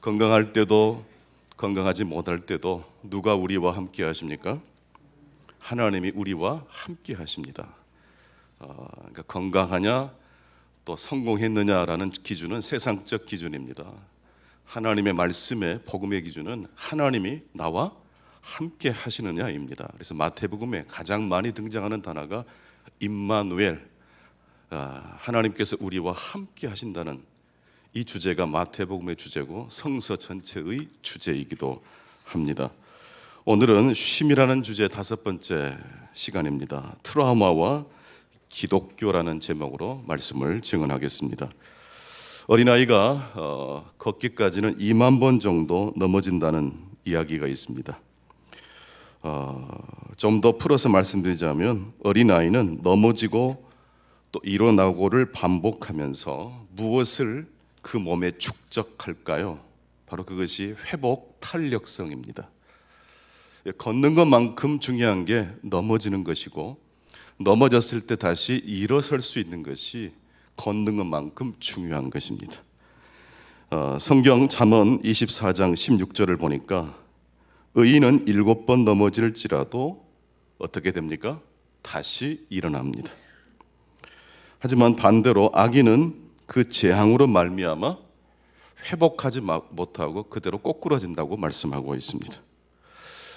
건강할 때도 건강하지 못할 때도 누가 우리와 함께 하십니까? 하나님이 우리와 함께 하십니다. 그러니까 건강하냐 또 성공했느냐라는 기준은 세상적 기준입니다. 하나님의 말씀의 복음의 기준은 하나님이 나와 함께 하시느냐입니다. 그래서 마태복음에 가장 많이 등장하는 단어가 임마누엘, 하나님께서 우리와 함께 하신다는 이 주제가 마태복음의 주제고 성서 전체의 주제이기도 합니다. 오늘은 쉼이라는 주제 5번째 시간입니다. 트라우마와 기독교라는 제목으로 말씀을 증언하겠습니다. 어린아이가 걷기까지는 2만 번 정도 넘어진다는 이야기가 있습니다. 좀 더 풀어서 말씀드리자면 어린아이는 넘어지고 또 일어나고를 반복하면서 무엇을 그 몸에 축적할까요? 바로 그것이 회복 탄력성입니다. 걷는 것만큼 중요한 게 넘어지는 것이고 넘어졌을 때 다시 일어설 수 있는 것이 걷는 것만큼 중요한 것입니다. 성경 잠언 24장 16절을 보니까 의인은 7번 넘어질지라도 어떻게 됩니까? 다시 일어납니다. 하지만 반대로 악인은 그 재앙으로 말미암아 회복하지 못하고 그대로 꼬꾸라진다고 말씀하고 있습니다.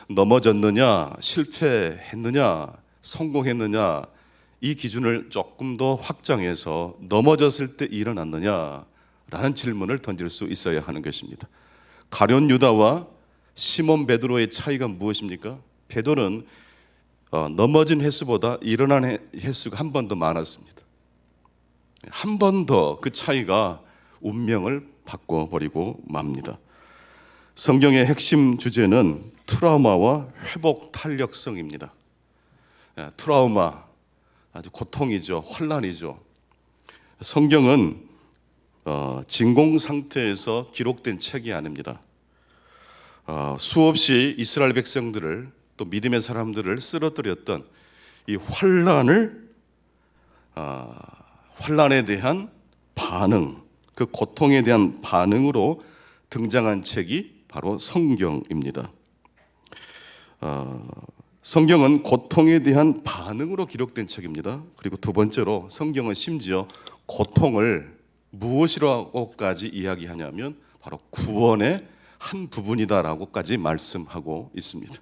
넘어졌느냐, 실패했느냐, 성공했느냐, 이 기준을 조금 더 확장해서 넘어졌을 때 일어났느냐라는 질문을 던질 수 있어야 하는 것입니다. 가룟 유다와 시몬 베드로의 차이가 무엇입니까? 베드로는 넘어진 횟수보다 일어난 횟수가 한 번 더 많았습니다. 한 번 더 그 차이가 운명을 바꿔버리고 맙니다. 성경의 핵심 주제는 트라우마와 회복 탄력성입니다. 트라우마, 아주 고통이죠. 환난이죠. 성경은 진공 상태에서 기록된 책이 아닙니다. 수없이 이스라엘 백성들을 또 믿음의 사람들을 쓰러뜨렸던 이 환난에 대한 반응, 그 고통에 대한 반응으로 등장한 책이 바로 성경입니다. 성경은 고통에 대한 반응으로 기록된 책입니다. 그리고 두 번째로 성경은 심지어 고통을 무엇이라고까지 이야기하냐면 바로 구원의 한 부분이다라고까지 말씀하고 있습니다.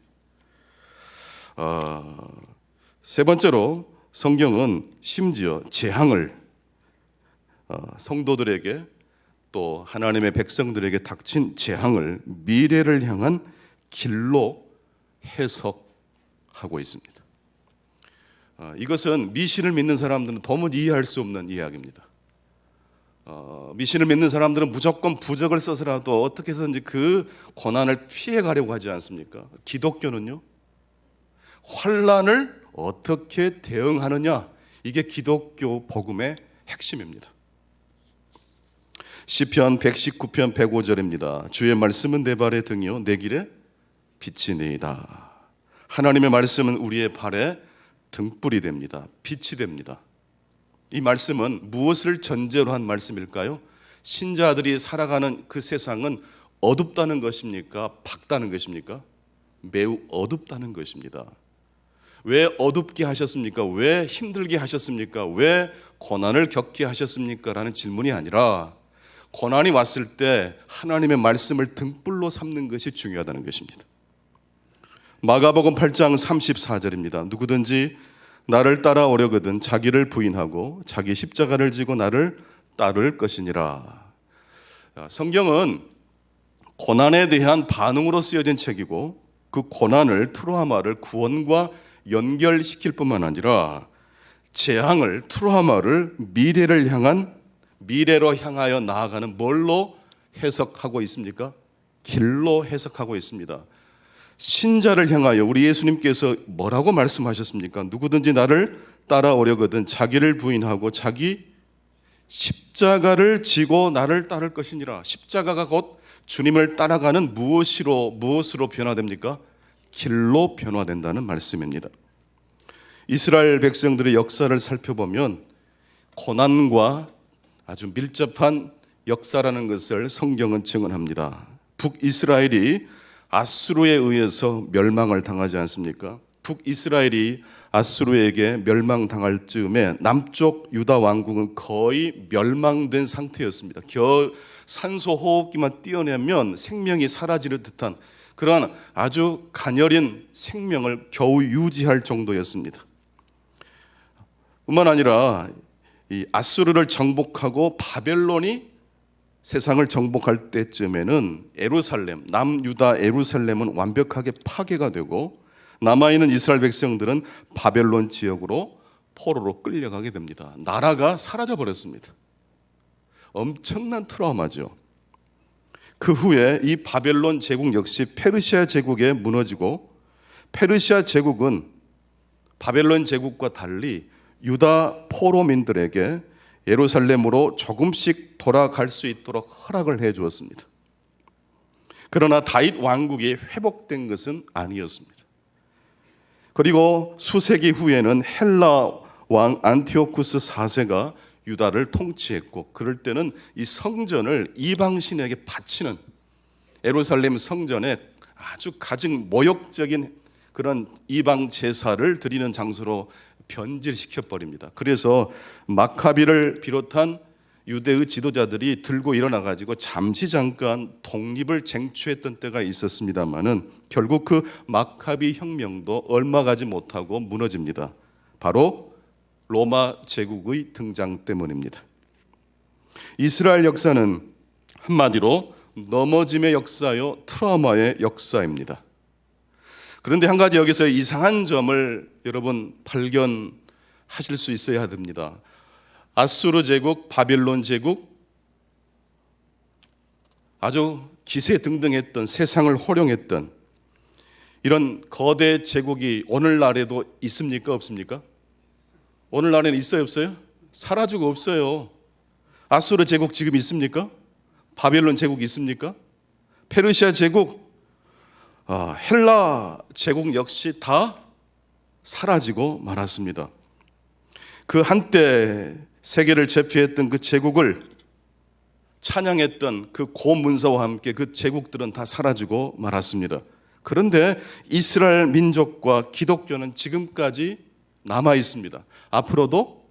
세 번째로 성경은 심지어 재앙을 성도들에게 또 하나님의 백성들에게 닥친 재앙을 미래를 향한 길로 해석하고 있습니다. 이것은 미신을 믿는 사람들은 도무지 이해할 수 없는 이야기입니다. 미신을 믿는 사람들은 무조건 부적을 써서라도 어떻게 해서든지 그 고난을 피해 가려고 하지 않습니까? 기독교는요, 환난을 어떻게 대응하느냐, 이게 기독교 복음의 핵심입니다. 시편 119편 105절입니다. 주의 말씀은 내 발의 등이요 내 길에 빛이니이다. 하나님의 말씀은 우리의 발에 등불이 됩니다. 빛이 됩니다. 이 말씀은 무엇을 전제로 한 말씀일까요? 신자들이 살아가는 그 세상은 어둡다는 것입니까? 밝다는 것입니까? 매우 어둡다는 것입니다. 왜 어둡게 하셨습니까? 왜 힘들게 하셨습니까? 왜 고난을 겪게 하셨습니까? 라는 질문이 아니라 고난이 왔을 때 하나님의 말씀을 등불로 삼는 것이 중요하다는 것입니다. 마가복음 8장 34절입니다. 누구든지 나를 따라오려거든 자기를 부인하고 자기 십자가를 지고 나를 따를 것이니라. 성경은 고난에 대한 반응으로 쓰여진 책이고 그 고난을, 트라우마를 구원과 연결시킬 뿐만 아니라 재앙을, 트라우마를 미래로 향하여 나아가는 뭘로 해석하고 있습니까? 길로 해석하고 있습니다. 신자를 향하여 우리 예수님께서 뭐라고 말씀하셨습니까? 누구든지 나를 따라오려거든 자기를 부인하고 자기 십자가를 지고 나를 따를 것이니라. 십자가가 곧 주님을 따라가는 무엇으로 변화됩니까? 길로 변화된다는 말씀입니다. 이스라엘 백성들의 역사를 살펴보면 고난과 아주 밀접한 역사라는 것을 성경은 증언합니다. 북이스라엘이 아수르에 의해서 멸망을 당하지 않습니까? 북이스라엘이 아수르에게 멸망당할 즈음에 남쪽 유다 왕국은 거의 멸망된 상태였습니다. 산소 호흡기만 띄어내면 생명이 사라지는 듯한 그러한 아주 가녀린 생명을 겨우 유지할 정도였습니다. 뿐만 아니라 이 아수르를 정복하고 바벨론이 세상을 정복할 때쯤에는 예루살렘, 남유다 예루살렘은 완벽하게 파괴가 되고 남아있는 이스라엘 백성들은 바벨론 지역으로 포로로 끌려가게 됩니다. 나라가 사라져 버렸습니다. 엄청난 트라우마죠. 그 후에 이 바벨론 제국 역시 페르시아 제국에 무너지고, 페르시아 제국은 바벨론 제국과 달리 유다 포로민들에게 예루살렘으로 조금씩 돌아갈 수 있도록 허락을 해 주었습니다. 그러나 다윗 왕국이 회복된 것은 아니었습니다. 그리고 수세기 후에는 헬라 왕 안티오쿠스 4세가 유다를 통치했고, 그럴 때는 이 성전을 이방신에게 바치는, 예루살렘 성전에 아주 가장 모욕적인 그런 이방 제사를 드리는 장소로 변질시켜 버립니다. 그래서 마카비를 비롯한 유대의 지도자들이 들고 일어나 가지고 잠시 잠깐 독립을 쟁취했던 때가 있었습니다만은 결국 그 마카비 혁명도 얼마 가지 못하고 무너집니다. 바로 로마 제국의 등장 때문입니다. 이스라엘 역사는 한마디로 넘어짐의 역사요, 트라우마의 역사입니다. 그런데 한 가지 여기서 이상한 점을 여러분 발견하실 수 있어야 됩니다. 아수르 제국, 바빌론 제국, 아주 기세등등했던, 세상을 호령했던 이런 거대 제국이 오늘날에도 있습니까? 없습니까? 오늘날에는 있어요? 없어요? 사라지고 없어요. 아수르 제국 지금 있습니까? 바빌론 제국 있습니까? 페르시아 제국, 헬라 제국 역시 다 사라지고 말았습니다. 그 한때 세계를 제패했던 그 제국을 찬양했던 그 고문서와 함께 그 제국들은 다 사라지고 말았습니다. 그런데 이스라엘 민족과 기독교는 지금까지 남아 있습니다. 앞으로도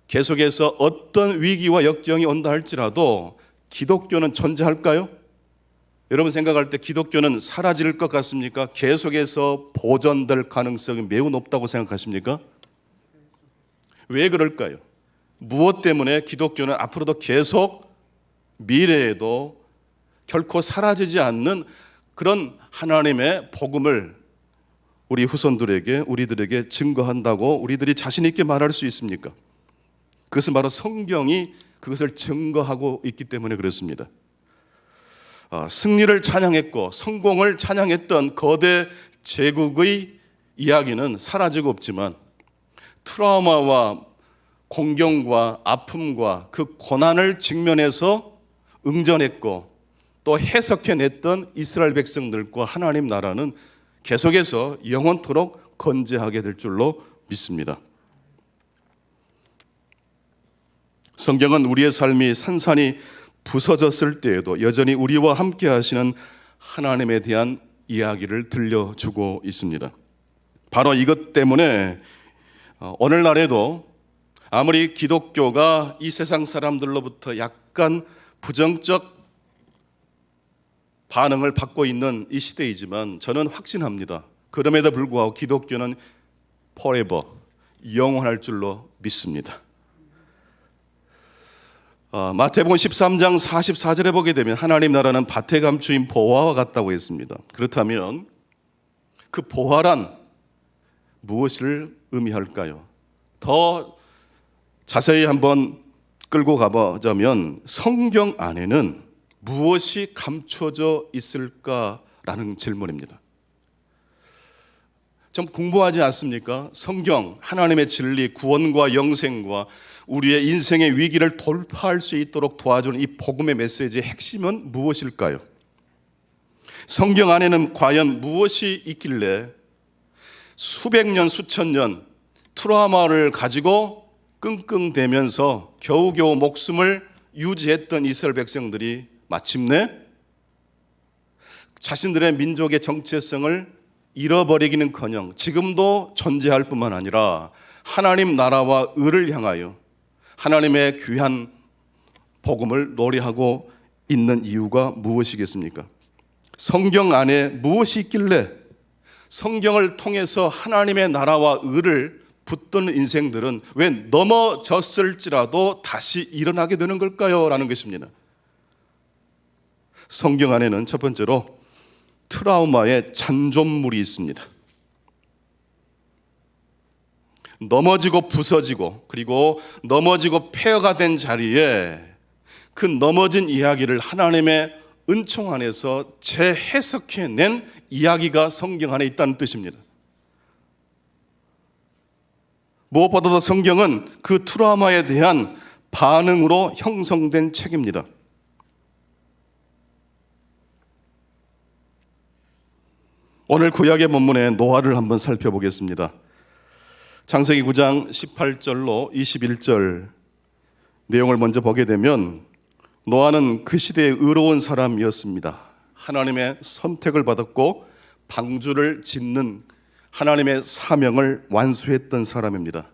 계속해서 어떤 위기와 역경이 온다 할지라도 기독교는 존재할까요? 여러분 생각할 때 기독교는 사라질 것 같습니까? 계속해서 보존될 가능성이 매우 높다고 생각하십니까? 왜 그럴까요? 무엇 때문에 기독교는 앞으로도 계속 미래에도 결코 사라지지 않는 그런 하나님의 복음을 우리 후손들에게, 우리들에게 증거한다고 우리들이 자신 있게 말할 수 있습니까? 그것은 바로 성경이 그것을 증거하고 있기 때문에 그렇습니다. 승리를 찬양했고 성공을 찬양했던 거대 제국의 이야기는 사라지고 없지만 트라우마와 공경과 아픔과 그 고난을 직면해서 응전했고 또 해석해냈던 이스라엘 백성들과 하나님 나라는 계속해서 영원토록 건재하게 될 줄로 믿습니다. 성경은 우리의 삶이 산산이 부서졌을 때에도 여전히 우리와 함께 하시는 하나님에 대한 이야기를 들려주고 있습니다. 바로 이것 때문에 오늘날에도 아무리 기독교가 이 세상 사람들로부터 약간 부정적 반응을 받고 있는 이 시대이지만 저는 확신합니다. 그럼에도 불구하고 기독교는 forever, 영원할 줄로 믿습니다. 마태복음 13장 44절에 보게 되면 하나님 나라는 밭에 감추인 보화와 같다고 했습니다. 그렇다면 그 보화란 무엇을 의미할까요? 더 자세히 한번 끌고 가보자면 성경 안에는 무엇이 감춰져 있을까라는 질문입니다. 좀 궁금하지 않습니까? 성경, 하나님의 진리, 구원과 영생과 우리의 인생의 위기를 돌파할 수 있도록 도와주는 이 복음의 메시지의 핵심은 무엇일까요? 성경 안에는 과연 무엇이 있길래 수백 년, 수천 년 트라우마를 가지고 끙끙대면서 겨우겨우 목숨을 유지했던 이스라엘 백성들이 마침내 자신들의 민족의 정체성을 잃어버리기는커녕 지금도 존재할 뿐만 아니라 하나님 나라와 의를 향하여 하나님의 귀한 복음을 노래하고 있는 이유가 무엇이겠습니까? 성경 안에 무엇이 있길래 성경을 통해서 하나님의 나라와 의를 붙드는 인생들은 왜 넘어졌을지라도 다시 일어나게 되는 걸까요? 라는 것입니다. 성경 안에는 첫 번째로 트라우마의 잔존물이 있습니다. 넘어지고 부서지고 그리고 넘어지고 폐허가 된 자리에 그 넘어진 이야기를 하나님의 은총 안에서 재해석해낸 이야기가 성경 안에 있다는 뜻입니다. 무엇보다도 성경은 그 트라우마에 대한 반응으로 형성된 책입니다. 오늘 구약의 본문의 노아를 한번 살펴보겠습니다. 창세기 9장 18절로 21절 내용을 먼저 보게 되면 노아는 그 시대의 의로운 사람이었습니다. 하나님의 선택을 받았고 방주를 짓는 하나님의 사명을 완수했던 사람입니다.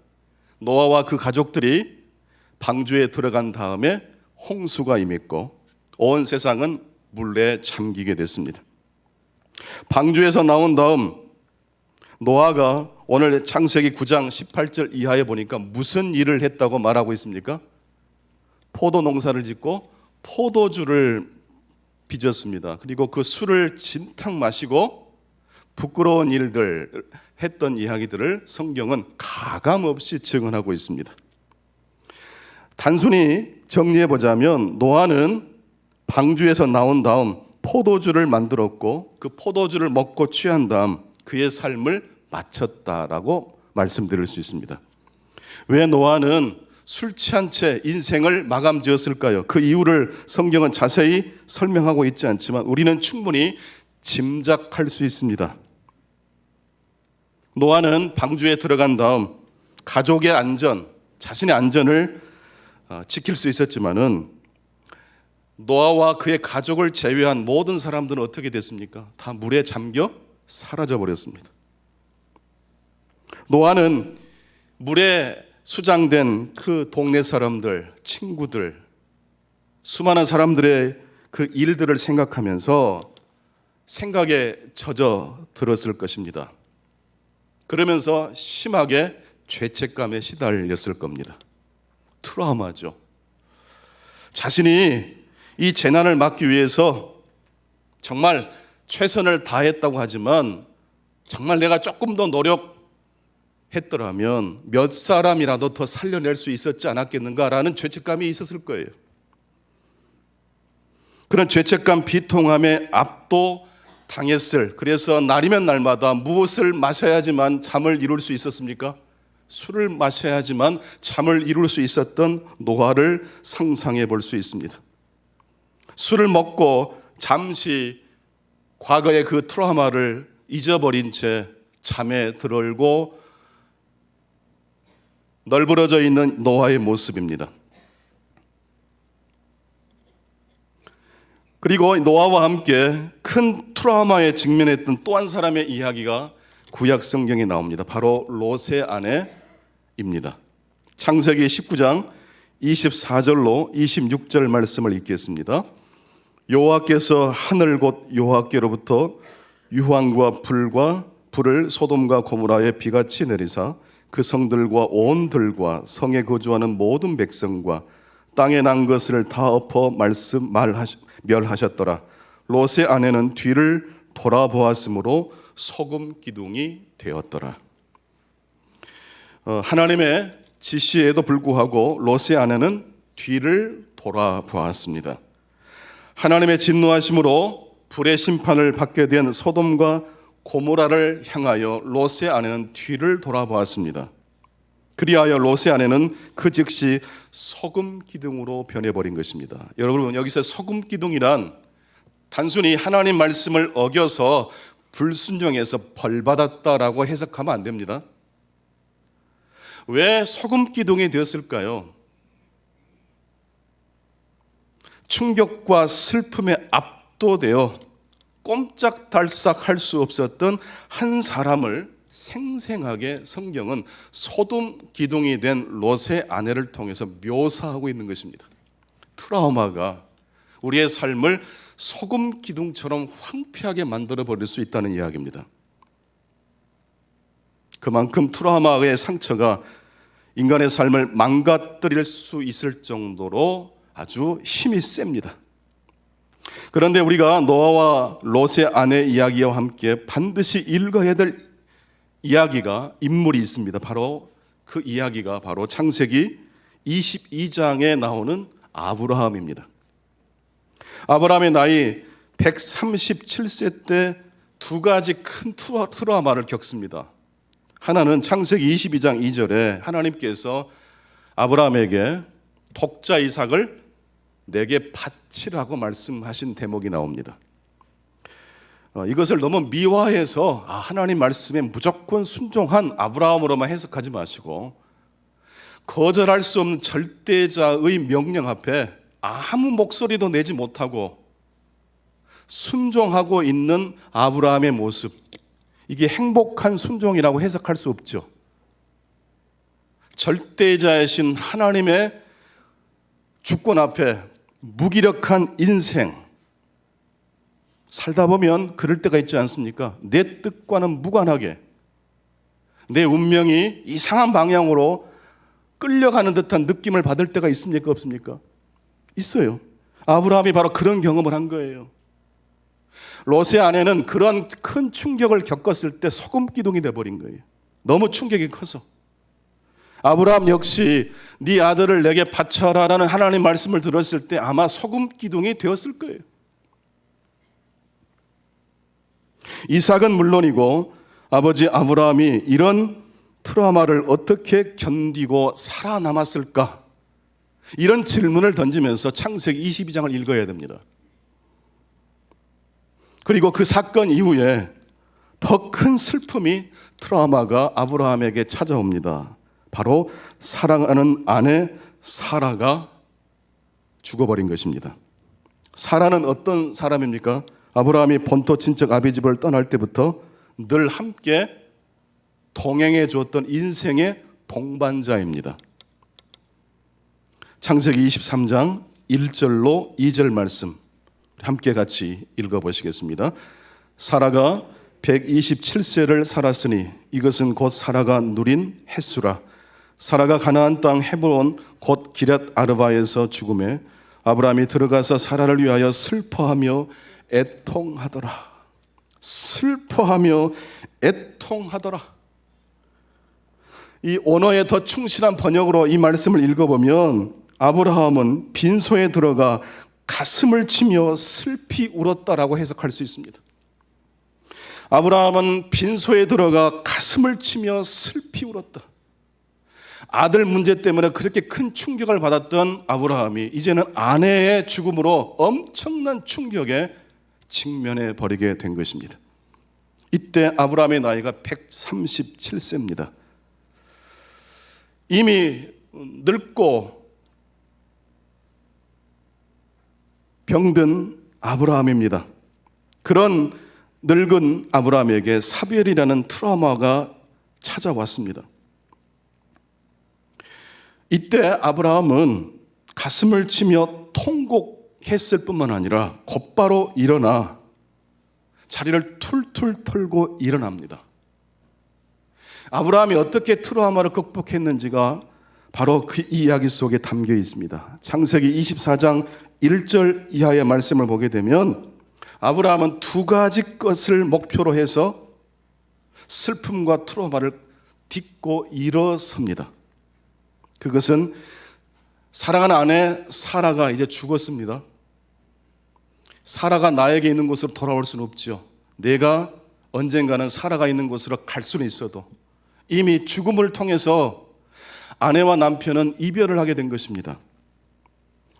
노아와 그 가족들이 방주에 들어간 다음에 홍수가 임했고 온 세상은 물에 잠기게 됐습니다. 방주에서 나온 다음 노아가 오늘 창세기 9장 18절 이하에 보니까 무슨 일을 했다고 말하고 있습니까? 포도 농사를 짓고 포도주를 빚었습니다. 그리고 그 술을 진탕 마시고 부끄러운 일들 했던 이야기들을 성경은 가감없이 증언하고 있습니다. 단순히 정리해보자면 노아는 방주에서 나온 다음 포도주를 만들었고 그 포도주를 먹고 취한 다음 그의 삶을 마쳤다라고 말씀드릴 수 있습니다. 왜 노아는 술 취한 채 인생을 마감 지었을까요? 그 이유를 성경은 자세히 설명하고 있지 않지만 우리는 충분히 짐작할 수 있습니다. 노아는 방주에 들어간 다음 가족의 안전, 자신의 안전을 지킬 수 있었지만은 노아와 그의 가족을 제외한 모든 사람들은 어떻게 됐습니까? 다 물에 잠겨 사라져 버렸습니다. 노아는 물에 수장된 그 동네 사람들, 친구들, 수많은 사람들의 그 일들을 생각하면서 생각에 젖어 들었을 것입니다. 그러면서 심하게 죄책감에 시달렸을 겁니다. 트라우마죠. 자신이 이 재난을 막기 위해서 정말 최선을 다했다고 하지만 정말 내가 조금 더 노력했더라면 몇 사람이라도 더 살려낼 수 있었지 않았겠는가라는 죄책감이 있었을 거예요. 그런 죄책감, 비통함에 압도당했을, 그래서 날이면 날마다 무엇을 마셔야지만 잠을 이룰 수 있었습니까? 술을 마셔야지만 잠을 이룰 수 있었던 노아를 상상해 볼 수 있습니다. 술을 먹고 잠시 과거의 그 트라우마를 잊어버린 채 잠에 들어올고 널브러져 있는 노아의 모습입니다. 그리고 노아와 함께 큰 트라우마에 직면했던 또 한 사람의 이야기가 구약 성경에 나옵니다. 바로 롯의 아내입니다. 창세기 19장 24절로 26절 말씀을 읽겠습니다. 여호와께서 하늘 곧 여호와께로부터 유황과 불을 소돔과 고모라에 비같이 내리사 그 성들과 온 들과 성에 거주하는 모든 백성과 땅에 난 것을 다 엎어 멸하셨더라. 롯의 아내는 뒤를 돌아보았으므로 소금 기둥이 되었더라. 하나님의 지시에도 불구하고 롯의 아내는 뒤를 돌아보았습니다. 하나님의 진노하심으로 불의 심판을 받게 된 소돔과 고모라를 향하여 롯의 아내는 뒤를 돌아보았습니다. 그리하여 롯의 아내는 그 즉시 소금 기둥으로 변해버린 것입니다. 여러분, 여기서 소금 기둥이란 단순히 하나님 말씀을 어겨서 불순종해서 벌받았다라고 해석하면 안 됩니다. 왜 소금 기둥이 되었을까요? 충격과 슬픔에 압도되어 꼼짝달싹 할 수 없었던 한 사람을 생생하게 성경은 소돔 기둥이 된 롯의 아내를 통해서 묘사하고 있는 것입니다. 트라우마가 우리의 삶을 소금 기둥처럼 황폐하게 만들어 버릴 수 있다는 이야기입니다. 그만큼 트라우마의 상처가 인간의 삶을 망가뜨릴 수 있을 정도로 아주 힘이 셉니다. 그런데 우리가 노아와 롯의 아내 이야기와 함께 반드시 읽어야 될 이야기가, 인물이 있습니다. 바로 그 이야기가 바로 창세기 22장에 나오는 아브라함입니다. 아브라함의 나이 137세 때 두 가지 큰 트라우마를 겪습니다. 하나는 창세기 22장 2절에 하나님께서 아브라함에게 독자 이삭을 내게 바치라고 말씀하신 대목이 나옵니다. 이것을 너무 미화해서 하나님 말씀에 무조건 순종한 아브라함으로만 해석하지 마시고 거절할 수 없는 절대자의 명령 앞에 아무 목소리도 내지 못하고 순종하고 있는 아브라함의 모습, 이게 행복한 순종이라고 해석할 수 없죠. 절대자이신 하나님의 주권 앞에 무기력한 인생 살다 보면 그럴 때가 있지 않습니까? 내 뜻과는 무관하게 내 운명이 이상한 방향으로 끌려가는 듯한 느낌을 받을 때가 있습니까? 없습니까? 있어요. 아브라함이 바로 그런 경험을 한 거예요. 롯의 아내는 그런 큰 충격을 겪었을 때 소금 기둥이 돼버린 거예요. 너무 충격이 커서. 아브라함 역시 네 아들을 내게 바쳐라라는 하나님 말씀을 들었을 때 아마 소금 기둥이 되었을 거예요. 이삭은 물론이고 아버지 아브라함이 이런 트라우마를 어떻게 견디고 살아남았을까? 이런 질문을 던지면서 창세기 22장을 읽어야 됩니다. 그리고 그 사건 이후에 더 큰 슬픔이, 트라우마가 아브라함에게 찾아옵니다. 바로 사랑하는 아내 사라가 죽어버린 것입니다. 사라는 어떤 사람입니까? 아브라함이 본토 친척 아비집을 떠날 때부터 늘 함께 동행해 주었던 인생의 동반자입니다. 창세기 23장 1절로 2절 말씀 함께 같이 읽어보시겠습니다. 사라가 127세를 살았으니 이것은 곧 사라가 누린 햇수라. 사라가 가나안 땅 헤브론 곧 기럇 아르바에서 죽음에 아브라함이 들어가서 사라를 위하여 슬퍼하며 애통하더라. 슬퍼하며 애통하더라. 이 언어에 더 충실한 번역으로 이 말씀을 읽어보면 아브라함은 빈소에 들어가 가슴을 치며 슬피 울었다라고 해석할 수 있습니다. 아브라함은 빈소에 들어가 가슴을 치며 슬피 울었다. 아들 문제 때문에 그렇게 큰 충격을 받았던 아브라함이 이제는 아내의 죽음으로 엄청난 충격에 직면해 버리게 된 것입니다. 이때 아브라함의 나이가 137세입니다. 이미 늙고 병든 아브라함입니다. 그런 늙은 아브라함에게 사별이라는 트라우마가 찾아왔습니다. 이때 아브라함은 가슴을 치며 통곡했을 뿐만 아니라 곧바로 일어나 자리를 툴툴 털고 일어납니다. 아브라함이 어떻게 트라우마를 극복했는지가 바로 그 이야기 속에 담겨 있습니다. 창세기 24장 1절 이하의 말씀을 보게 되면 아브라함은 두 가지 것을 목표로 해서 슬픔과 트라우마를 딛고 일어섭니다. 그것은 사랑하는 아내 사라가 이제 죽었습니다. 사라가 나에게 있는 곳으로 돌아올 수는 없죠. 내가 언젠가는 사라가 있는 곳으로 갈 수는 있어도 이미 죽음을 통해서 아내와 남편은 이별을 하게 된 것입니다.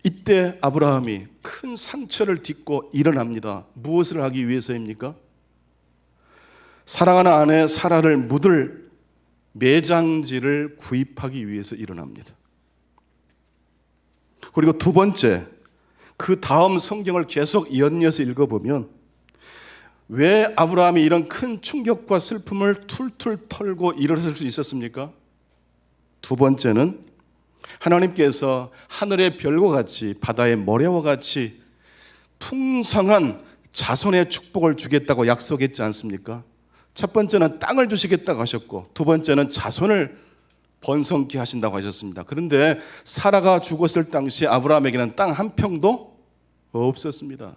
이때 아브라함이 큰 상처를 딛고 일어납니다. 무엇을 하기 위해서입니까? 사랑하는 아내 사라를 묻을 매장지를 구입하기 위해서 일어납니다. 그리고 두 번째, 그 다음 성경을 계속 연이어서 읽어보면 왜 아브라함이 이런 큰 충격과 슬픔을 툴툴 털고 일어설 수 있었습니까? 두 번째는 하나님께서 하늘의 별과 같이 바다의 모래와 같이 풍성한 자손의 축복을 주겠다고 약속했지 않습니까? 첫 번째는 땅을 주시겠다고 하셨고, 두 번째는 자손을 번성케 하신다고 하셨습니다. 그런데 사라가 죽었을 당시 아브라함에게는 땅 한 평도 없었습니다.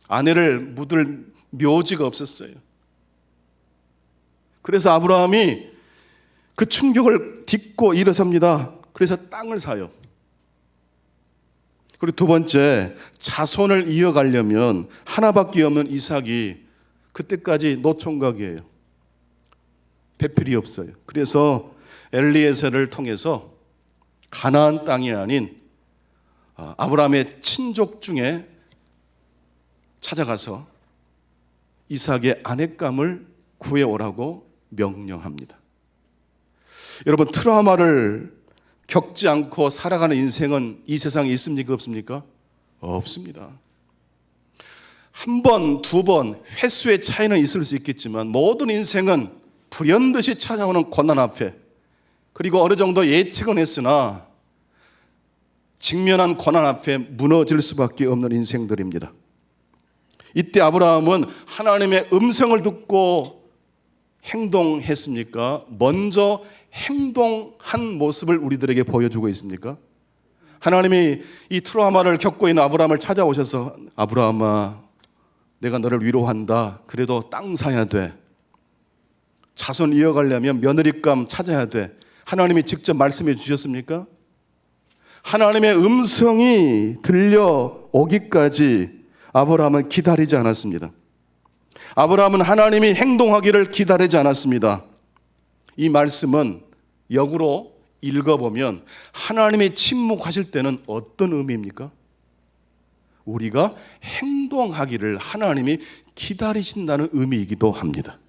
아내를 묻을 묘지가 없었어요. 그래서 아브라함이 그 충격을 딛고 일어섭니다. 그래서 땅을 사요. 그리고 두 번째, 자손을 이어가려면 하나밖에 없는 이삭이 그때까지 노총각이에요. 배필이 없어요. 그래서 엘리에셀을 통해서 가나안 땅이 아닌 아브라함의 친족 중에 찾아가서 이삭의 아내감을 구해오라고 명령합니다. 여러분, 트라우마를 겪지 않고 살아가는 인생은 이 세상에 있습니까? 없습니까? 없습니다. 한 번, 두 번 횟수의 차이는 있을 수 있겠지만 모든 인생은 불현듯이 찾아오는 고난 앞에, 그리고 어느 정도 예측은 했으나 직면한 고난 앞에 무너질 수밖에 없는 인생들입니다. 이때 아브라함은 하나님의 음성을 듣고 행동했습니까? 먼저 행동한 모습을 우리들에게 보여주고 있습니까? 하나님이 이 트라우마를 겪고 있는 아브라함을 찾아오셔서, 아브라함아, 내가 너를 위로한다. 그래도 땅 사야 돼. 자손 이어가려면 며느리감 찾아야 돼. 하나님이 직접 말씀해 주셨습니까? 하나님의 음성이 들려오기까지 아브라함은 기다리지 않았습니다. 아브라함은 하나님이 행동하기를 기다리지 않았습니다. 이 말씀은 역으로 읽어보면 하나님이 침묵하실 때는 어떤 의미입니까? 우리가 행동하기를 하나님이 기다리신다는 의미이기도 합니다.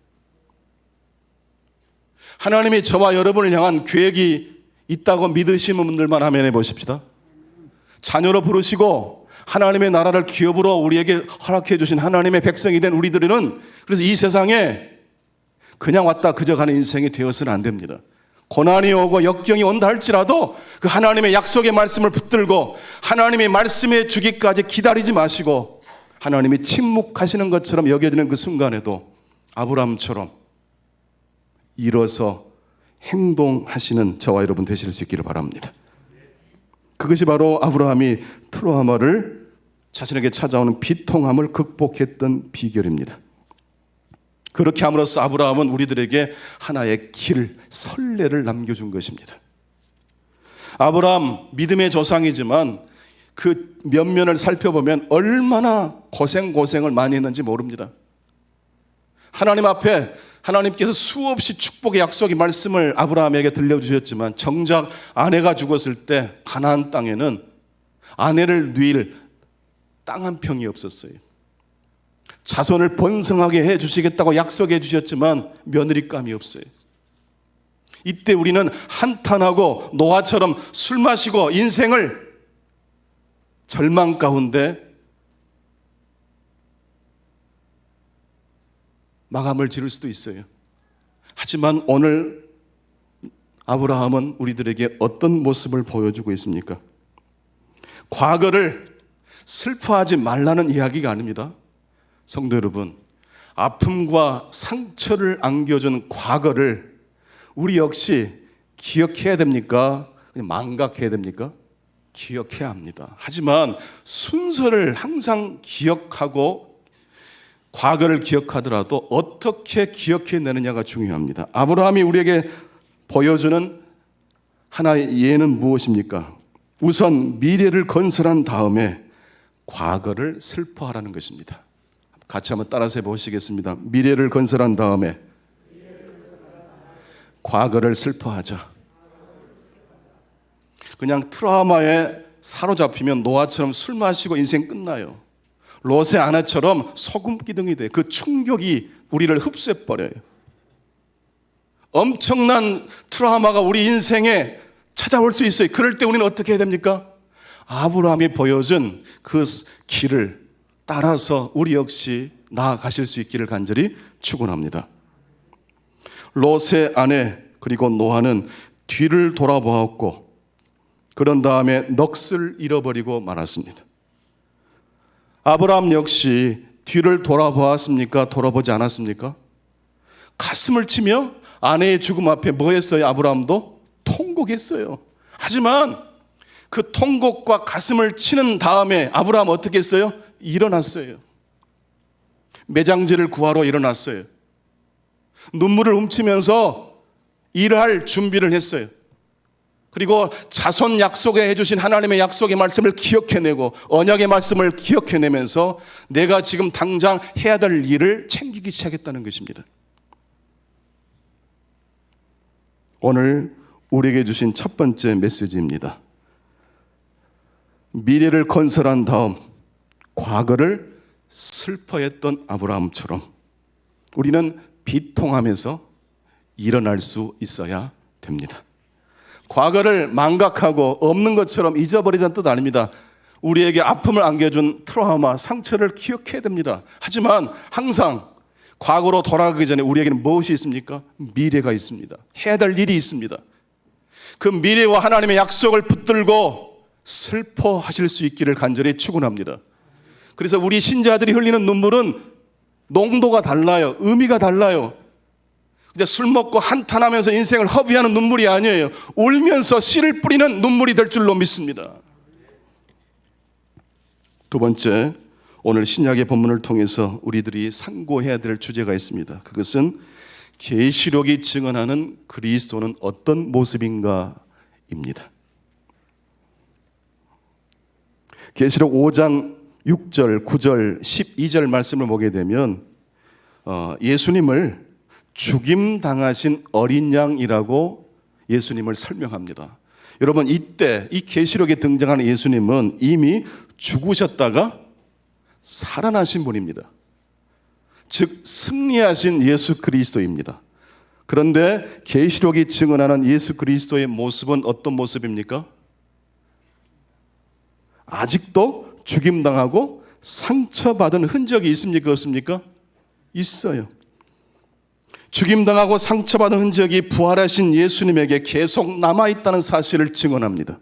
하나님이 저와 여러분을 향한 계획이 있다고 믿으시는 분들만 아멘 해보십시다. 자녀로 부르시고 하나님의 나라를 기업으로 우리에게 허락해 주신 하나님의 백성이 된 우리들은, 그래서 이 세상에 그냥 왔다 그저 가는 인생이 되어서는 안 됩니다. 고난이 오고 역경이 온다 할지라도 그 하나님의 약속의 말씀을 붙들고 하나님이 말씀해 주기까지 기다리지 마시고, 하나님이 침묵하시는 것처럼 여겨지는 그 순간에도 아브라함처럼 일어서 행동하시는 저와 여러분 되실 수 있기를 바랍니다. 그것이 바로 아브라함이 트라우마를, 자신에게 찾아오는 비통함을 극복했던 비결입니다. 그렇게 함으로써 아브라함은 우리들에게 하나의 길, 선례를 남겨준 것입니다. 아브라함 믿음의 조상이지만 그 면면을 살펴보면 얼마나 고생을 많이 했는지 모릅니다. 하나님 앞에 하나님께서 수없이 축복의 약속의 말씀을 아브라함에게 들려주셨지만 정작 아내가 죽었을 때 가나안 땅에는 아내를 누일 땅 한 평이 없었어요. 자손을 번성하게 해주시겠다고 약속해 주셨지만 며느리감이 없어요. 이때 우리는 한탄하고 노아처럼 술 마시고 인생을 절망 가운데 마감을 지를 수도 있어요. 하지만 오늘 아브라함은 우리들에게 어떤 모습을 보여주고 있습니까? 과거를 슬퍼하지 말라는 이야기가 아닙니다. 성도 여러분, 아픔과 상처를 안겨준 과거를 우리 역시 기억해야 됩니까? 그냥 망각해야 됩니까? 기억해야 합니다. 하지만 순서를 항상 기억하고 과거를 기억하더라도 어떻게 기억해내느냐가 중요합니다. 아브라함이 우리에게 보여주는 하나의 예는 무엇입니까? 우선 미래를 건설한 다음에 과거를 슬퍼하라는 것입니다. 같이 한번 따라서 해보시겠습니다. 미래를 건설한 다음에 과거를 슬퍼하자. 그냥 트라우마에 사로잡히면 노아처럼 술 마시고 인생 끝나요. 롯의 아내처럼 소금 기둥이 돼. 그 충격이 우리를 흡수해버려요. 엄청난 트라우마가 우리 인생에 찾아올 수 있어요. 그럴 때 우리는 어떻게 해야 됩니까? 아브라함이 보여준 그 길을 따라서 우리 역시 나아가실 수 있기를 간절히 축원합니다. 롯의 아내 그리고 노아는 뒤를 돌아보았고 그런 다음에 넋을 잃어버리고 말았습니다. 아브라함 역시 뒤를 돌아보았습니까? 돌아보지 않았습니까? 가슴을 치며 아내의 죽음 앞에 뭐 했어요? 아브라함도 통곡했어요. 하지만 그 통곡과 가슴을 치는 다음에 아브라함 어떻게 했어요? 일어났어요. 매장지를 구하러 일어났어요. 눈물을 훔치면서 일할 준비를 했어요. 그리고 자손 약속에 해주신 하나님의 약속의 말씀을 기억해내고 언약의 말씀을 기억해내면서 내가 지금 당장 해야 될 일을 챙기기 시작했다는 것입니다. 오늘 우리에게 주신 첫 번째 메시지입니다. 미래를 건설한 다음 과거를 슬퍼했던 아브라함처럼 우리는 비통하면서 일어날 수 있어야 됩니다. 과거를 망각하고 없는 것처럼 잊어버리자는 뜻 아닙니다. 우리에게 아픔을 안겨준 트라우마, 상처를 기억해야 됩니다. 하지만 항상 과거로 돌아가기 전에 우리에게는 무엇이 있습니까? 미래가 있습니다. 해야 될 일이 있습니다. 그 미래와 하나님의 약속을 붙들고 슬퍼하실 수 있기를 간절히 축원합니다. 그래서 우리 신자들이 흘리는 눈물은 농도가 달라요. 의미가 달라요. 이제 술 먹고 한탄하면서 인생을 허비하는 눈물이 아니에요. 울면서 씨를 뿌리는 눈물이 될 줄로 믿습니다. 두 번째, 오늘 신약의 본문을 통해서 우리들이 상고해야 될 주제가 있습니다. 그것은 계시록이 증언하는 그리스도는 어떤 모습인가입니다. 계시록 5장 6절, 9절, 12절 말씀을 보게 되면 예수님을 죽임당하신 어린 양이라고 예수님을 설명합니다. 여러분, 이때 이 계시록에 등장하는 예수님은 이미 죽으셨다가 살아나신 분입니다. 즉 승리하신 예수 그리스도입니다. 그런데 계시록이 증언하는 예수 그리스도의 모습은 어떤 모습입니까? 아직도 죽임당하고 상처받은 흔적이 있습니까? 없습니까? 있어요. 죽임당하고 상처받은 흔적이 부활하신 예수님에게 계속 남아있다는 사실을 증언합니다.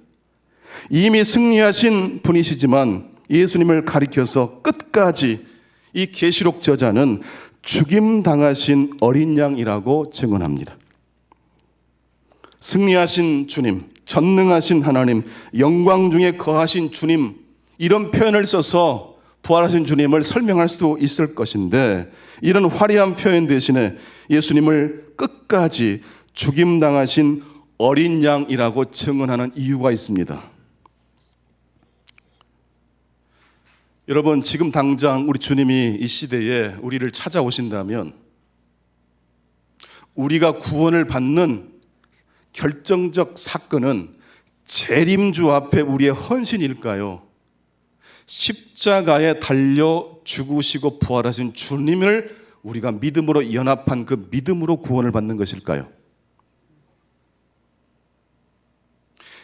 이미 승리하신 분이시지만 예수님을 가리켜서 끝까지 이 계시록 저자는 죽임당하신 어린 양이라고 증언합니다. 승리하신 주님, 전능하신 하나님, 영광 중에 거하신 주님, 이런 표현을 써서 부활하신 주님을 설명할 수도 있을 것인데 이런 화려한 표현 대신에 예수님을 끝까지 죽임당하신 어린 양이라고 증언하는 이유가 있습니다. 여러분, 지금 당장 우리 주님이 이 시대에 우리를 찾아오신다면 우리가 구원을 받는 결정적 사건은 재림주 앞에 우리의 헌신일까요? 십자가에 달려 죽으시고 부활하신 주님을 우리가 믿음으로 연합한 그 믿음으로 구원을 받는 것일까요?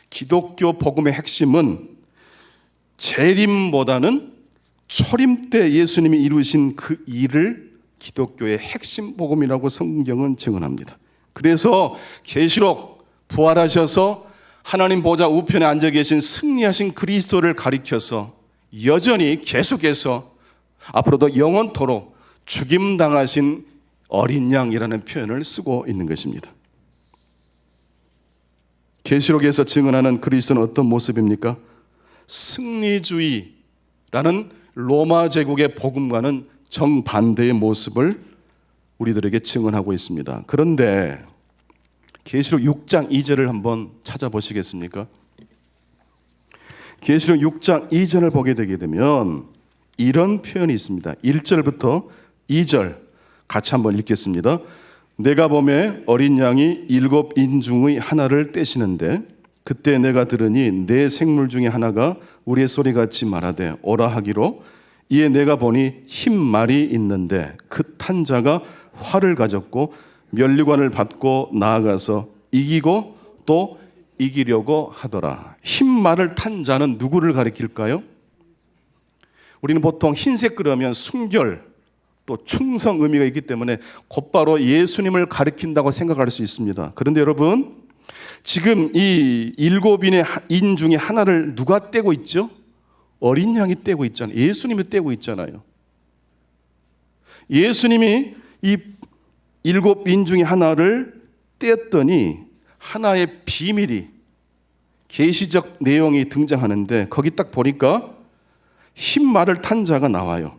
기독교 복음의 핵심은 재림보다는 초림 때 예수님이 이루신 그 일을 기독교의 핵심 복음이라고 성경은 증언합니다. 그래서 계시록 부활하셔서 하나님 보좌 우편에 앉아 계신 승리하신 그리스도를 가리켜서 여전히 계속해서 앞으로도 영원토록 죽임당하신 어린 양이라는 표현을 쓰고 있는 것입니다. 계시록에서 증언하는 그리스도는 어떤 모습입니까? 승리주의라는 로마 제국의 복음과는 정반대의 모습을 우리들에게 증언하고 있습니다. 그런데 계시록 6장 2절을 한번 찾아보시겠습니까? 계시록 6장 2절을 보게 되게 되면 이런 표현이 있습니다. 1절부터 2절 같이 한번 읽겠습니다. 내가 보매 어린 양이 7인중의 하나를 떼시는데 그때 내가 들으니 네 생물 중에 하나가 우리의 소리같이 말하되 오라 하기로 이에 내가 보니 흰 말이 있는데 그 탄 자가 활을 가졌고 면류관을 받고 나아가서 이기고 또 이기려고 하더라. 흰 말을 탄 자는 누구를 가리킬까요? 우리는 보통 흰색 그러면 순결, 또 충성 의미가 있기 때문에 곧바로 예수님을 가리킨다고 생각할 수 있습니다. 그런데 여러분, 지금 이 7인의 인 중에 하나를 누가 떼고 있죠? 어린 양이 떼고 있잖아요. 예수님이 떼고 있잖아요. 예수님이 이 7인 중에 하나를 떼었더니 하나의 비밀이, 계시적 내용이 등장하는데, 거기 딱 보니까 흰 말을 탄 자가 나와요.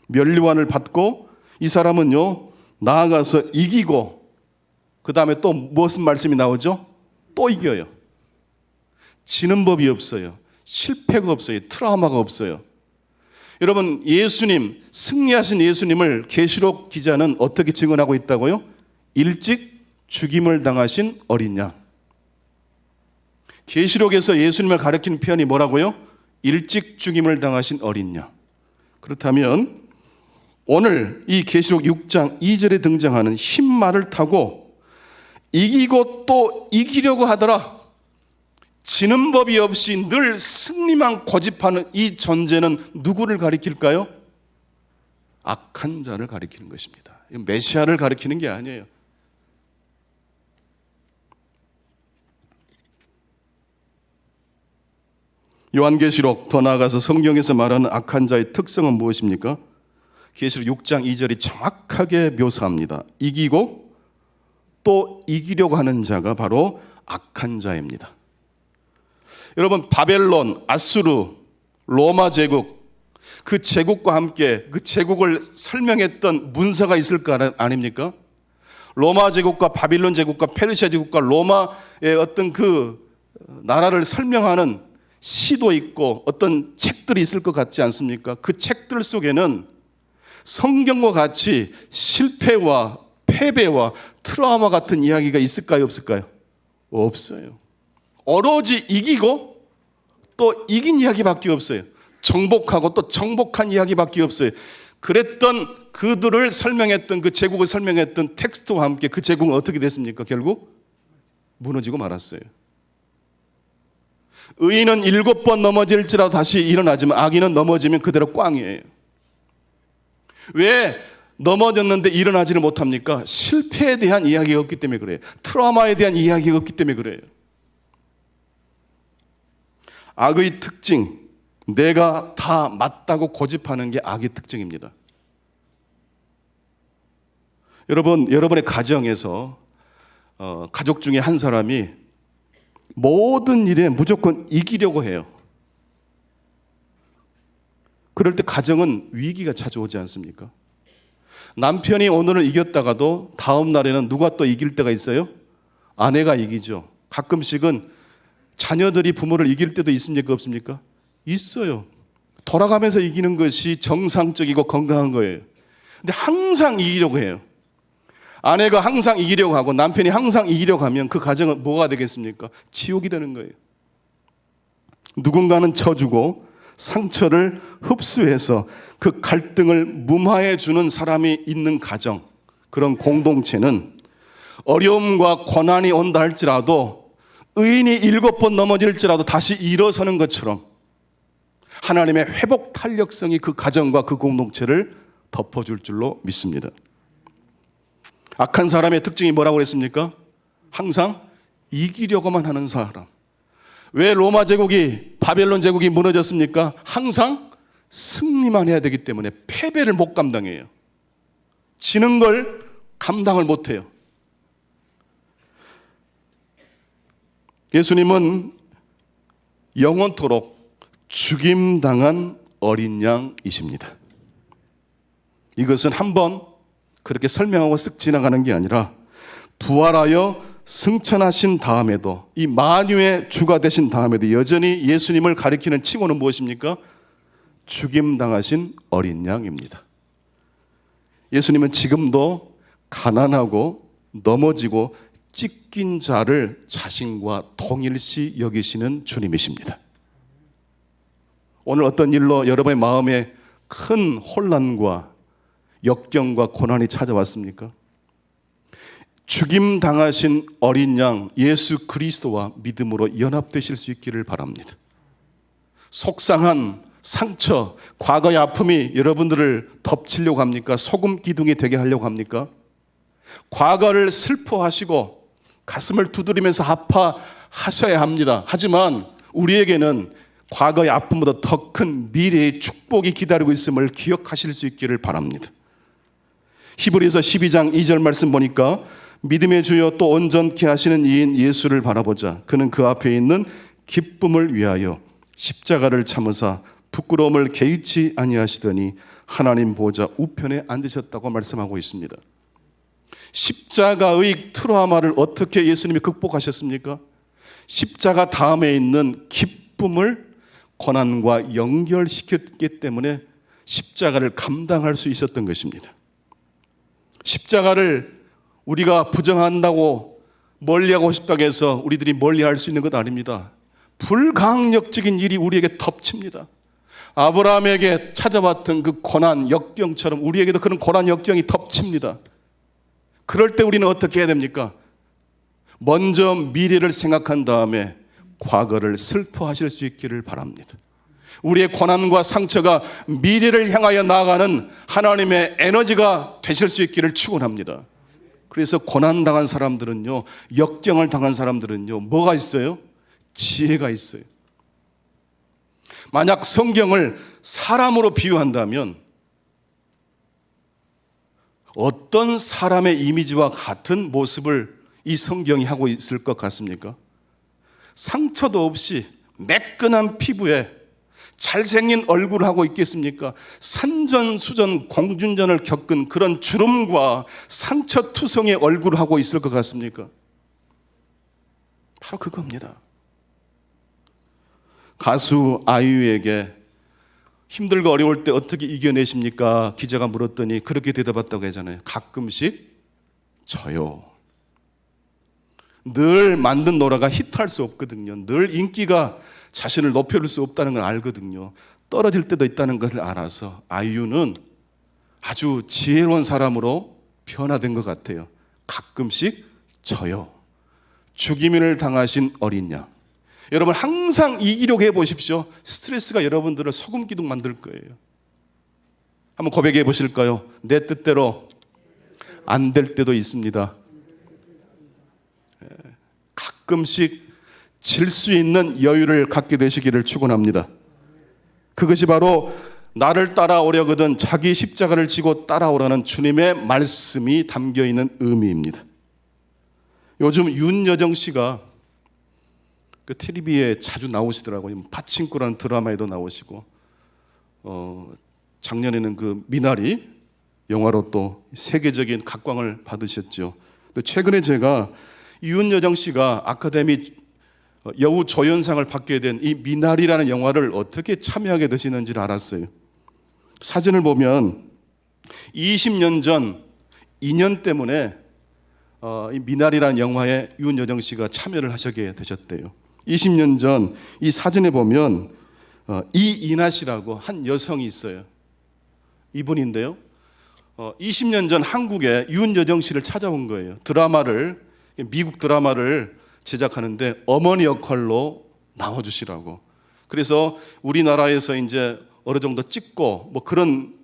면류관을 받고 이 사람은요, 나아가서 이기고, 그 다음에 또 무슨 말씀이 나오죠? 또 이겨요. 지는 법이 없어요. 실패가 없어요. 트라우마가 없어요. 여러분, 예수님, 승리하신 예수님을 계시록 기자는 어떻게 증언하고 있다고요? 일찍 죽임을 당하신 어린 양. 계시록에서 예수님을 가리키는 표현이 뭐라고요? 일찍 죽임을 당하신 어린 양. 그렇다면 오늘 이 계시록 6장 2절에 등장하는 흰 말을 타고 이기고 또 이기려고 하더라, 지는 법이 없이 늘 승리만 고집하는 이 존재는 누구를 가리킬까요? 악한 자를 가리키는 것입니다. 메시아를 가리키는 게 아니에요. 요한계시록, 더 나아가서 성경에서 말하는 악한 자의 특성은 무엇입니까? 계시록 6장 2절이 정확하게 묘사합니다. 이기고 또 이기려고 하는 자가 바로 악한 자입니다. 여러분, 바벨론, 아수르, 로마 제국, 그 제국과 함께 그 제국을 설명했던 문서가 있을 거 아닙니까? 로마 제국과 바빌론 제국과 페르시아 제국과 로마의 어떤 그 나라를 설명하는 시도 있고 어떤 책들이 있을 것 같지 않습니까? 그 책들 속에는 성경과 같이 실패와 패배와 트라우마 같은 이야기가 있을까요? 없을까요? 없어요. 오로지 이기고 또 이긴 이야기밖에 없어요. 정복하고 또 정복한 이야기밖에 없어요. 그랬던 그들을 설명했던, 그 제국을 설명했던 텍스트와 함께 그 제국은 어떻게 됐습니까? 결국 무너지고 말았어요. 의인은 7번 넘어질지라도 다시 일어나지만 악인은 넘어지면 그대로 꽝이에요. 왜 넘어졌는데 일어나지를 못합니까? 실패에 대한 이야기가 없기 때문에 그래요. 트라우마에 대한 이야기가 없기 때문에 그래요. 악의 특징, 내가 다 맞다고 고집하는 게 악의 특징입니다. 여러분의 가정에서 가족 중에 한 사람이 모든 일에 무조건 이기려고 해요. 그럴 때 가정은 위기가 찾아오지 않습니까? 남편이 오늘은 이겼다가도 다음 날에는 누가 또 이길 때가 있어요? 아내가 이기죠. 가끔씩은 자녀들이 부모를 이길 때도 있습니까? 없습니까? 있어요. 돌아가면서 이기는 것이 정상적이고 건강한 거예요. 근데 항상 이기려고 해요. 아내가 항상 이기려고 하고 남편이 항상 이기려고 하면 그 가정은 뭐가 되겠습니까? 지옥이 되는 거예요. 누군가는 쳐주고 상처를 흡수해서 그 갈등을 무마해 주는 사람이 있는 가정, 그런 공동체는 어려움과 고난이 온다 할지라도 의인이 7번 넘어질지라도 다시 일어서는 것처럼 하나님의 회복 탄력성이 그 가정과 그 공동체를 덮어줄 줄로 믿습니다. 악한 사람의 특징이 뭐라고 그랬습니까? 항상 이기려고만 하는 사람. 왜 로마 제국이, 바벨론 제국이 무너졌습니까? 항상 승리만 해야 되기 때문에 패배를 못 감당해요. 지는 걸 감당을 못해요. 예수님은 영원토록 죽임당한 어린 양이십니다. 이것은 한번 그렇게 설명하고 쓱 지나가는 게 아니라 부활하여 승천하신 다음에도, 이 만유의 주가 되신 다음에도 여전히 예수님을 가리키는 칭호는 무엇입니까? 죽임당하신 어린 양입니다. 예수님은 지금도 가난하고 넘어지고 찢긴 자를 자신과 동일시 여기시는 주님이십니다. 오늘 어떤 일로 여러분의 마음에 큰 혼란과 역경과 고난이 찾아왔습니까? 죽임당하신 어린 양 예수 그리스도와 믿음으로 연합되실 수 있기를 바랍니다. 속상한 상처, 과거의 아픔이 여러분들을 덮치려고 합니까? 소금 기둥이 되게 하려고 합니까? 과거를 슬퍼하시고 가슴을 두드리면서 아파하셔야 합니다. 하지만 우리에게는 과거의 아픔보다 더 큰 미래의 축복이 기다리고 있음을 기억하실 수 있기를 바랍니다. 히브리서 12장 2절 말씀 보니까 믿음의 주여 또 온전케 하시는 이인 예수를 바라보자. 그는 그 앞에 있는 기쁨을 위하여 십자가를 참으사 부끄러움을 개의치 아니하시더니 하나님 보좌 우편에 앉으셨다고 말씀하고 있습니다. 십자가의 트라우마를 어떻게 예수님이 극복하셨습니까? 십자가 다음에 있는 기쁨을 고난과 연결시켰기 때문에 십자가를 감당할 수 있었던 것입니다. 십자가를 우리가 부정한다고 멀리하고 싶다고 해서 우리들이 멀리할 수 있는 것 아닙니다. 불가항력적인 일이 우리에게 덮칩니다. 아브라함에게 찾아왔던 그 고난 역경처럼 우리에게도 그런 고난 역경이 덮칩니다. 그럴 때 우리는 어떻게 해야 됩니까? 먼저 미래를 생각한 다음에 과거를 슬퍼하실 수 있기를 바랍니다. 우리의 고난과 상처가 미래를 향하여 나아가는 하나님의 에너지가 되실 수 있기를 축원합니다. 그래서 고난당한 사람들은요, 역경을 당한 사람들은요, 뭐가 있어요? 지혜가 있어요. 만약 성경을 사람으로 비유한다면 어떤 사람의 이미지와 같은 모습을 이 성경이 하고 있을 것 같습니까? 상처도 없이 매끈한 피부에 잘생긴 얼굴을 하고 있겠습니까? 산전수전 공중전을 겪은 그런 주름과 상처투성의 얼굴을 하고 있을 것 같습니까? 바로 그겁니다. 가수 아이유에게 힘들고 어려울 때 어떻게 이겨내십니까? 기자가 물었더니 그렇게 대답했다고 하잖아요. 가끔씩 져요. 늘 만든 노래가 히트할 수 없거든요. 늘 인기가 자신을 높여줄 수 없다는 걸 알거든요. 떨어질 때도 있다는 것을 알아서 아이유는 아주 지혜로운 사람으로 변화된 것 같아요. 가끔씩 져요. 죽임을 당하신 어린 양. 여러분 항상 이기려고 해보십시오. 스트레스가 여러분들을 소금기둥 만들 거예요. 한번 고백해 보실까요? 내 뜻대로 안 될 때도 있습니다. 가끔씩 질 수 있는 여유를 갖게 되시기를 축원합니다. 그것이 바로 나를 따라오려거든 자기 십자가를 지고 따라오라는 주님의 말씀이 담겨있는 의미입니다. 요즘 윤여정 씨가 그 TV에 자주 나오시더라고요. 파친코라는 드라마에도 나오시고 작년에는 그 미나리 영화로 또 세계적인 각광을 받으셨죠. 최근에 제가 윤여정 씨가 아카데미 여우 조연상을 받게 된 이 미나리라는 영화를 어떻게 참여하게 되시는지를 알았어요. 사진을 보면 20년 전 인연 때문에 이 미나리라는 영화에 윤여정 씨가 참여를 하시게 되셨대요. 20년 전 이 사진에 보면 이인하 씨라고 한 여성이 있어요. 이분인데요. 20년 전 한국에 윤여정 씨를 찾아온 거예요. 미국 드라마를 제작하는데 어머니 역할로 나와주시라고. 그래서 우리나라에서 이제 어느 정도 찍고 뭐 그런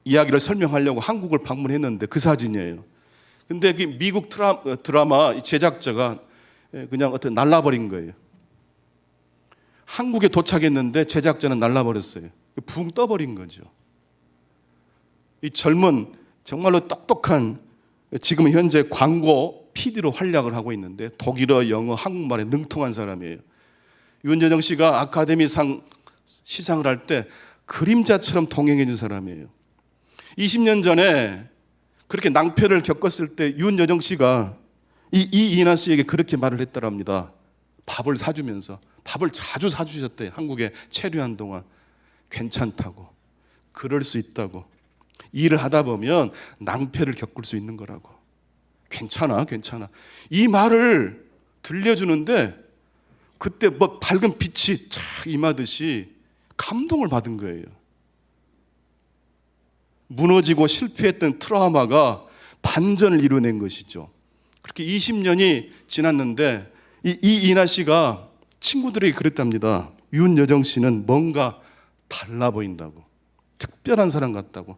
이야기를 설명하려고 한국을 방문했는데 그 사진이에요. 근데 그 미국 드라마 제작자가 그냥 어떻게 날라버린 거예요. 한국에 도착했는데 제작자는 날라버렸어요. 붕 떠버린 거죠. 이 젊은 정말로 똑똑한 지금 현재 광고 PD로 활약을 하고 있는데 독일어, 영어, 한국말에 능통한 사람이에요. 윤여정 씨가 아카데미상 시상을 할 때 그림자처럼 동행해 준 사람이에요. 20년 전에 그렇게 낭패를 겪었을 때 윤여정 씨가 이인하 씨에게 그렇게 말을 했더랍니다. 밥을 사주면서 밥을 자주 사주셨대요. 한국에 체류한 동안. 괜찮다고, 그럴 수 있다고, 일을 하다 보면 낭패를 겪을 수 있는 거라고, 괜찮아 이 말을 들려주는데 그때 뭐 밝은 빛이 쫙 임하듯이 감동을 받은 거예요. 무너지고 실패했던 트라우마가 반전을 이루어낸 것이죠. 그렇게 20년이 지났는데 이인하 씨가 친구들에게 그랬답니다. 윤여정 씨는 뭔가 달라 보인다고, 특별한 사람 같다고,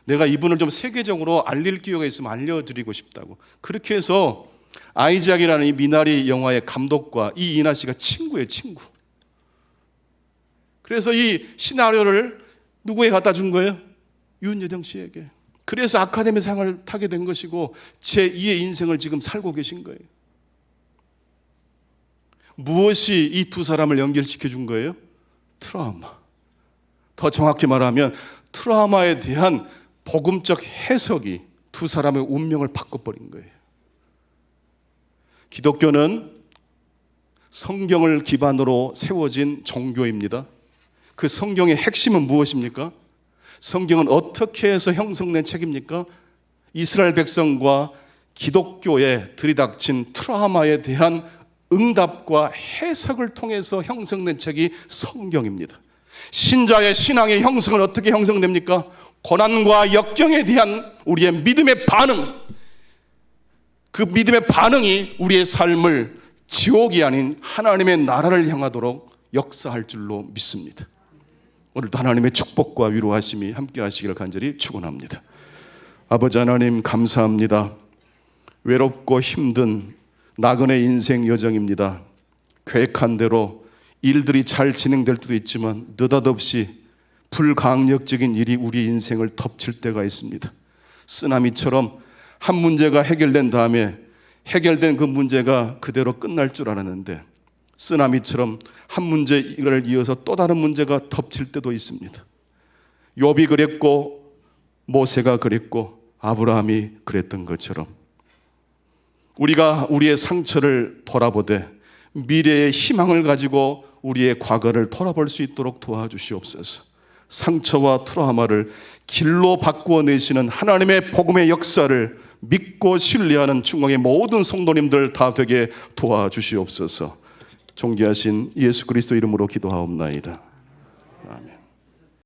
내가 이분을 좀 세계적으로 알릴 기회가 있으면 알려드리고 싶다고. 그렇게 해서 아이작이라는 이 미나리 영화의 감독과 이 이나 씨가 친구예요, 친구. 그래서 이 시나리오를 누구에게 갖다 준 거예요? 윤여정 씨에게. 그래서 아카데미 상을 타게 된 것이고 제2의 인생을 지금 살고 계신 거예요. 무엇이 이 두 사람을 연결시켜 준 거예요? 트라우마. 더 정확히 말하면 트라우마에 대한 복음적 해석이 두 사람의 운명을 바꿔버린 거예요. 기독교는 성경을 기반으로 세워진 종교입니다. 그 성경의 핵심은 무엇입니까? 성경은 어떻게 해서 형성된 책입니까? 이스라엘 백성과 기독교에 들이닥친 트라우마에 대한 응답과 해석을 통해서 형성된 책이 성경입니다. 신자의 신앙의 형성은 어떻게 형성됩니까? 고난과 역경에 대한 우리의 믿음의 반응, 그 믿음의 반응이 우리의 삶을 지옥이 아닌 하나님의 나라를 향하도록 역사할 줄로 믿습니다. 오늘도 하나님의 축복과 위로하심이 함께 하시기를 간절히 축원합니다. 아버지 하나님 감사합니다. 외롭고 힘든 나그네 인생 여정입니다. 계획한 대로 일들이 잘 진행될 때도 있지만 느닷없이 불강력적인 일이 우리 인생을 덮칠 때가 있습니다. 쓰나미처럼 한 문제가 해결된 다음에 해결된 그 문제가 그대로 끝날 줄 알았는데 쓰나미처럼 한 문제를 이어서 또 다른 문제가 덮칠 때도 있습니다. 욥이 그랬고 모세가 그랬고 아브라함이 그랬던 것처럼 우리가 우리의 상처를 돌아보되 미래의 희망을 가지고 우리의 과거를 돌아볼 수 있도록 도와주시옵소서. 상처와 트라우마를 길로 바꾸어 내시는 하나님의 복음의 역사를 믿고 신뢰하는 중앙의 모든 성도님들 다 되게 도와주시옵소서. 존귀하신 예수 그리스도 이름으로 기도하옵나이다.